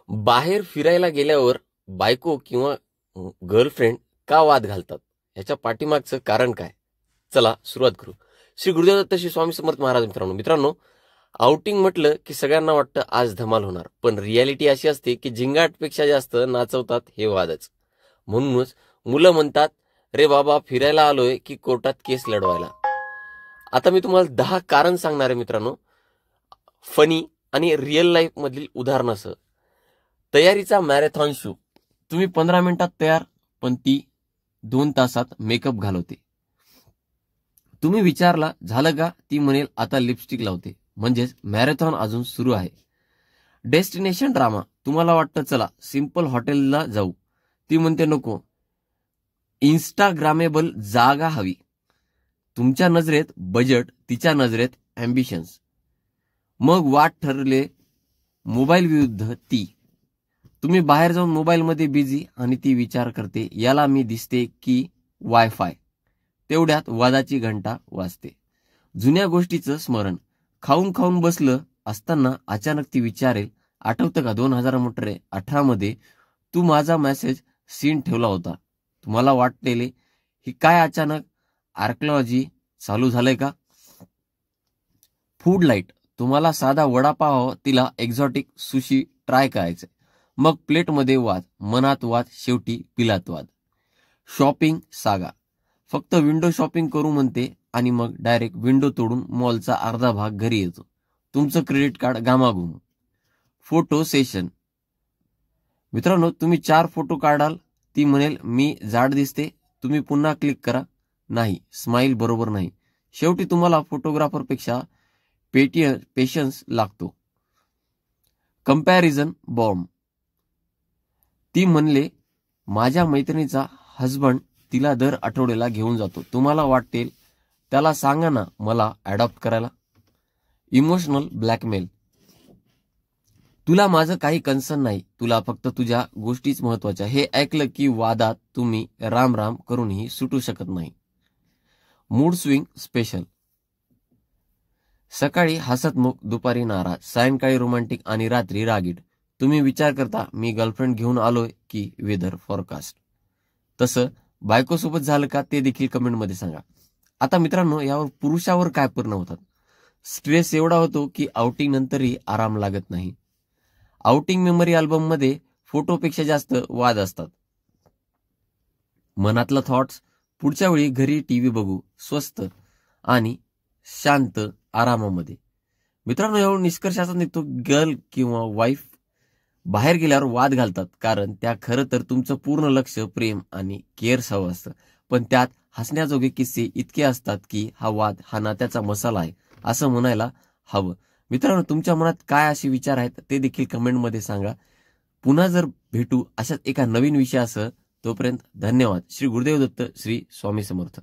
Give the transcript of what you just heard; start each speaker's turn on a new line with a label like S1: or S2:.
S1: बाहेर फिरायला गेल्यावर बायको किंवा गर्लफ्रेंड का वाद घालतात याच्या पाठीमागचं कारण काय? चला सुरुवात करू. श्री गुरुदेव दत्त श्री स्वामी समर्थ महाराज. मित्रांनो, आउटिंग म्हटलं की सगळ्यांना वाटतं आज धमाल होणार, पण रियालिटी अशी असते की झिंगाटपेक्षा जास्त नाचवतात हे वादच. म्हणूनच मुलं म्हणतात, रे बाबा फिरायला आलोय की कोर्टात केस लढवायला. आता मी तुम्हाला 10 कारण सांगणार आहे मित्रांनो, फनी आणि रिअल लाईफ मधील उदाहरणासह. तयारीचा मॅरेथॉन शो. तुम्ही 15 मिनिटात तयार, पण ती 2 तासात मेकअप घालवते. तुम्ही विचारला झालं का, ती म्हणेल आता लिपस्टिक लावते. म्हणजेच मॅरेथॉन अजून सुरू आहे. Destination drama. तुम्हाला वाटतं चला सिंपल हॉटेलला जाऊ, ती म्हणते नको, इन्स्टाग्रामेबल जागा हवी. तुमच्या नजरेत बजेट, तिच्या नजरेत अँबिशन्स. मग वाट ठरले मोबाईल विरुद्ध ती. तुम्ही बाहेर जाऊन मोबाईलमध्ये बिझी आणि ती विचार करते याला मी दिसते की वायफाय. तेवढ्यात वादाची घंटा वाजते. जुन्या गोष्टीचं स्मरण. खाऊन खाऊन बसलं असताना अचानक ती विचारेल, आठवतं का 2018 मध्ये तू माझा मेसेज सीन ठेवला होता. तुम्हाला वाटलेले ही काय अचानक आर्किओलॉजी चालू झालंय का? Food light. तुम्हाला साधा वडापाव, तिला एक्झॉटिक सुशी ट्राय करायचंय. मग प्लेटमध्ये वाद, मनात वाद, शेवटी बिलात वाद. शॉपिंग सागा. फक्त विंडो शॉपिंग करू म्हणते आणि मग डायरेक्ट विंडो तोडून मॉलचा अर्धा भाग घरी येतो. तुमचं क्रेडिट कार्ड घामाघूम. Photo session. मित्रांनो, तुम्ही 4 फोटो काढाल, ती म्हणेल मी जाड दिसते. तुम्ही पुन्हा क्लिक करा, नाही स्माइल बरोबर नाही. शेवटी तुम्हाला फोटोग्राफरपेक्षा पेशन्स लागतो. Comparison bomb. ती म्हणले माझ्या मैत्रिणीचा हस्बंड तिला दर आठवड्याला घेऊन जातो. तुम्हाला वाटेल त्याला सांगा ना मला अडॉप्ट करायला. Emotional blackmail. तुला माझं काही कन्सर्न नाही, तुला फक्त तुझ्या गोष्टीच महत्वाच्या. हे ऐकलं की वादात तुम्ही राम राम करूनही सुटू शकत नाही. Mood swing special. सकाळी हसतमुख, दुपारी नाराज, सायंकाळी रोमॅन्टिक आणि रात्री रागीट. तुम्ही विचार करता मी गर्लफ्रेंड घेऊन आलोय की वेदर फॉरकास्ट. तसं बायकोसोबत झालं का ते देखील कमेंटमध्ये सांगा. आता मित्रांनो, यावर पुरुषावर काय परिणाम होतात? स्ट्रेस एवढा होतो की आउटिंग नंतरही आराम लागत नाही. आउटिंग मेमरी अल्बम मध्ये फोटोपेक्षा जास्त वाद असतात. मनातलं थॉट्स, पुढच्या वेळी घरी टीव्ही बघू, स्वस्त आणि शांत आरामामध्ये. मित्रांनो, यावर निष्कर्ष असा निघतो, गर्ल किंवा वाईफ बाहेर गेल्यावर वाद घालतात कारण त्या खरं तर तुमचं पूर्ण लक्ष, प्रेम आणि केअर्स हवं असतं. पण त्यात हसण्याजोगे किस्से इतके असतात की हा वाद हा नात्याचा मसाला आहे असं म्हणायला हवं. मित्रांनो, तुमच्या मनात काय असे विचार आहेत ते देखील कमेंटमध्ये सांगा. पुन्हा जर भेटू अशाच एका नवीन विषयासह. तोपर्यंत धन्यवाद. श्री गुरुदेव दत्त श्री स्वामी समर्थ.